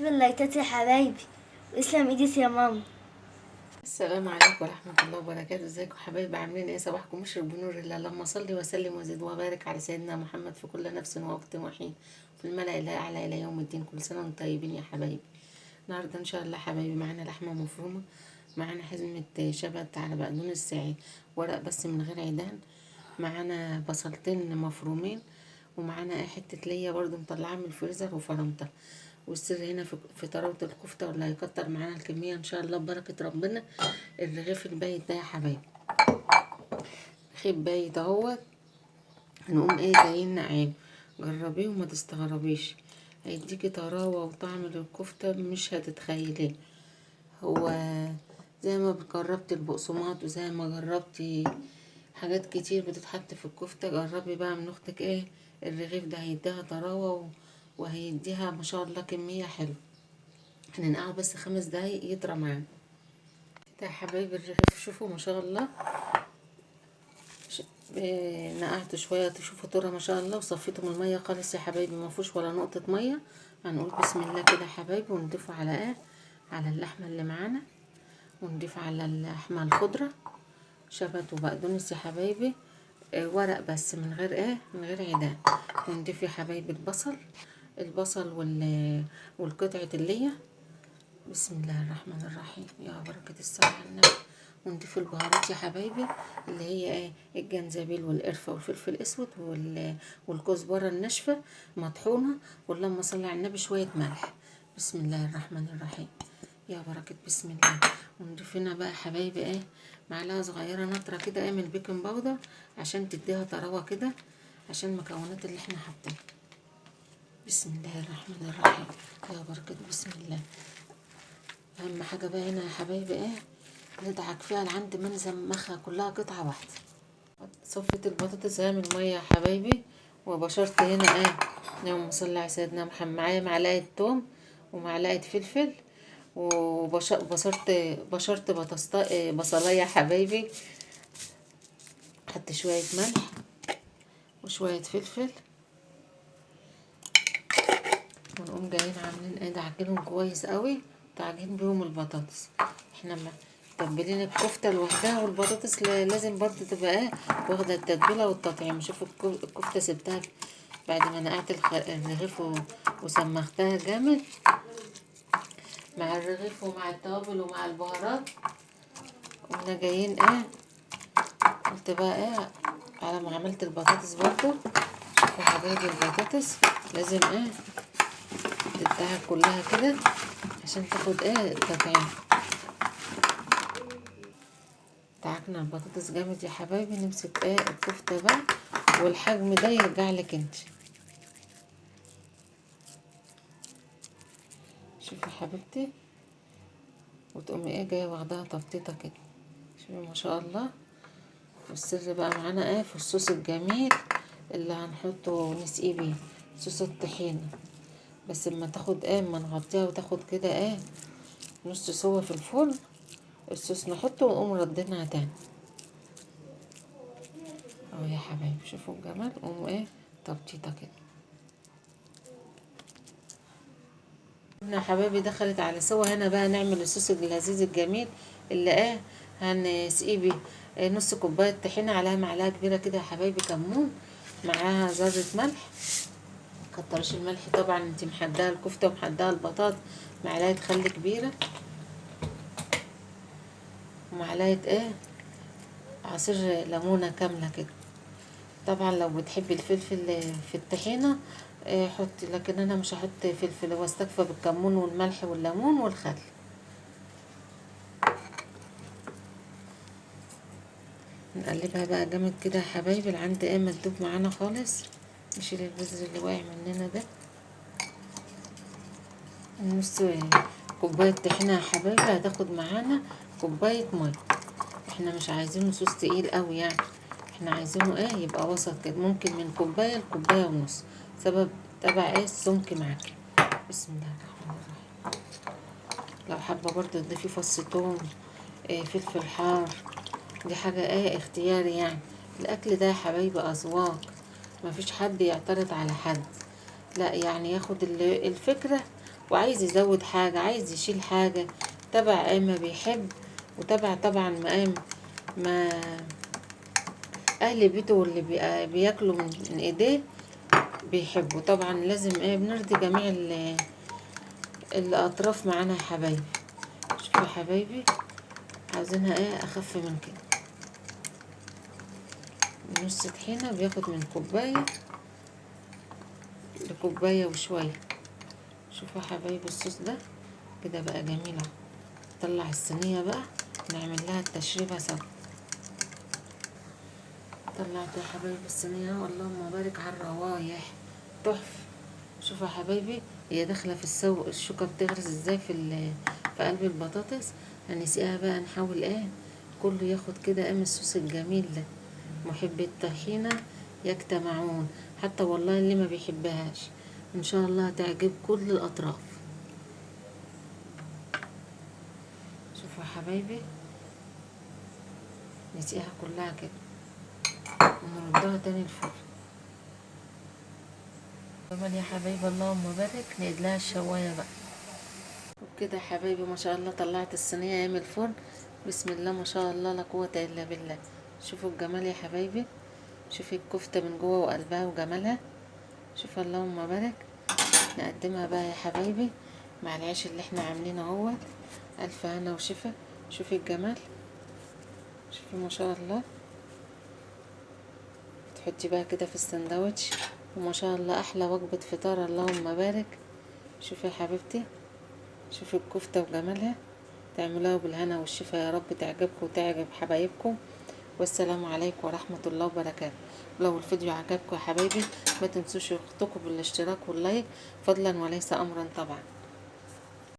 باللايكات يا حبايبي، واسلام ايديس يا ماما. السلام عليكم ورحمة الله وبركاته. ازيكم حبايبي؟ عاملين ايه؟ صباحكم مشرق بنور الله. اللهم صل وسلم وزد وبارك على سيدنا محمد في كل نفس ووقت وحين في الملأ الأعلى إلى يوم الدين. كل سنة وانتم طيبين يا حبايبي. النهاردة إن شاء الله حبايبي معانا لحمة مفرومة، معانا حزمة شبت على بقدونس ورق بس من غير عيدان، معانا بصلتين مفرومين، ومعانا حتة ليا برضو مطلعاها من الفريزر وفرمتها. والسر هنا في طراوة الكفتة، واللي هيكتر معانا الكمية ان شاء الله ببركة ربنا الرغيف البايت ده يا حبايبي. رغيف بايت اهوت، هنقوم جايين نقعين. جربيه وما تستغربيش، هيديكي طراوة وطعم للكفتة مش هتتخيليه. هو زي ما جربت البقسماط وزي ما جربتي حاجات كتير بتتحط في الكفتة، جربي بقى من اختك الرغيف ده هيديها طراوة وهيديها ما شاء الله كمية حلوة. هننقعه بس 5 دقايق يطرى معانا كده يا حبايبي. الرغيف شوفوا ما شاء الله، نقعته شوية تشوفوا طرى ما شاء الله، وصفيته من المية خالص يا حبايبي، ما فيهوش ولا نقطة مية. هنقول بسم الله كده يا حبايبي، ونضيفه على على اللحمة اللي معانا، ونضيف على اللحمة الخضرة شبت وبقدونس يا حبايبي، ورق بس من غير من غير عيدان. ونضيف يا حبايبي البصل والقطعة اللية. بسم الله الرحمن الرحيم، يا بركة الصلاة على النبي. ونضيف البهارات يا حبايبي، اللي هي الجنزبيل والقرفة والفلفل الاسود والكزبرة الناشفة مطحونة، واللهم صل على النبي شوية ملح. بسم الله الرحمن الرحيم، يا بركة بسم الله. ونضيف هنا بقى يا حبايبي معلقة صغيرة نطرة كده من البيكنج باودر، عشان تديها طراوة كده، عشان المكونات اللي احنا حاطينها. بسم الله الرحمن الرحيم، يا بركة بسم الله. اهم حاجه بقى هنا يا حبايبي ندعك فيها لعند ما نزمخها كلها قطعه واحده. صفيت البطاطس من الميه يا حبايبي، وبشرت هنا اللهم صل على سيدنا محمد. معايا معلقه توم ومعلقه فلفل، بشرت بصلايه يا حبايبي. حط شويه ملح وشويه فلفل، ونقوم جايين عاملين دعكنهم كويس قوي، تعجين بيهم البطاطس. احنا متبلين الكفته لوحدها، والبطاطس لازم برضه تبقى واخده التتبيله والتطعيم. شوف الكفته سبتها بعد ما نقعت الرغيف وسمختها جامد مع الرغيف ومع التوابل ومع البهارات. قمنا جايين قلت بقى على ما عملت البطاطس برضه. شوفوا حبايبي البطاطس لازم تدعك كلها كده عشان تاخد التطعيم. دعكنا البطاطس جامد يا حبايبي. نمسك الكفتة بقى، والحجم ده يرجع لك انت. شوفي حبيبتي، وتقومي جايه واخداها تبطيطه كده. شوفي ما شاء الله. والسر بقى معانا في الصوص الجميل اللي هنحطه ونسقيه بيه، صوص الطحينه. بس اما تاخد اما نغطيها وتاخد كده نص سوا في الفرن، الصوص نحطه ونقوم ردينها تاني اهو يا حبايبي. شوفوا الجمال، قوموا تبطيطه كده. يا حبايبي دخلت على سوا. هنا بقى نعمل الصوص اللذيذ الجميل اللي هنسقيه بيه. نص كوبايه طحينه، عليها معلقه كبيره كده يا حبايبي كمون، معاها ذره ملح. مكترش الملح طبعا، انت محداها الكفته ومحداها البطاطا. معلقه خل كبيره، ومعلقه عصير ليمونه كامله كده. طبعا لو بتحبي الفلفل في الطحينه حطي، لكن انا مش هحط فلفل، هو استكفى بالكمون والملح والليمون والخل. نقلبها بقى جامد كده يا حبايبي لعند ما تدوب معانا خالص. نشيل البذر اللي واقع مننا ده. نص كوبايه طحينه يا حبايبي هتاخد معانا كوبايه ميه. احنا مش عايزينه صوص تقيل قوي يعني، احنا عايزينه يبقى وسط كده، ممكن من كوبايه لكوبايه ونص، سبب تبع السمك معاكي. بسم الله الرحمن الرحيم. لو حابه برضو تضيفي فص ثوم، فلفل حار، دي حاجة اختياري يعني. الأكل ده يا حبايبي أذواق، مفيش حد يعترض على حد، لا يعني ياخد الفكرة وعايز يزود حاجة، عايز يشيل حاجة، تبع ما بيحب، وتبع طبعا مقام ما اهل بيته واللي بياكلوا من ايديه بيحبوا. طبعا لازم بنرضي جميع الاطراف معانا يا حبايبي. شوفوا يا حبايبي، عايزينها اخف من كده. نص طحينة بياخد من كوباية لكوباية وشوية. شوفوا يا حبايبي الصوص ده كده بقى جميل اهو. نطلع الصينية بقى نعمل لها التشريبة سوا. طلعت يا حبايبي الصينية، اللهم بارك على الروايح، تحفة. شوفوا يا حبايبي هي داخلة في السوق، الشوكة بتغرز ازاي في قلب البطاطس. هنسقيها بقى، نحاول كله ياخد كده من الصوص الجميل ده. محبي الطحينة يجتمعون، حتى والله اللي ما بيحبهاش ان شاء الله هتعجب كل الاطراف. شوفوا يا حبايبي، نسقيها كلها كده ونردها تاني الفرن. كمان يا حبايبي اللهم بارك، نقيد لها الشوايه بقى. وبكده يا حبايبي ما شاء الله طلعت الصينيه من الفرن. بسم الله ما شاء الله لا قوه الا بالله. شوفوا الجمال يا حبايبي، شوفي الكفته من جوه وقلبها وجمالها. شوفوا اللهم بارك. نقدمها بقى يا حبايبي مع العيش اللي احنا عاملينه اهوت. الف هنا وشفا. شوفي الجمال، شوفي ما شاء الله. تحطي بقى كده في السندوتش، وما شاء الله احلى وجبة فطار اللهم بارك. شوفي يا حبيبتي، شوفي الكفتة وجمالها. تعملوها بالهنا والشفا يا رب، تعجبكم وتعجب حبايبكم. والسلام عليكم ورحمة الله وبركاته. لو الفيديو عجبكم يا حبايبي ما تنسوش اختكم بالاشتراك واللايك، فضلا وليس امرا طبعا.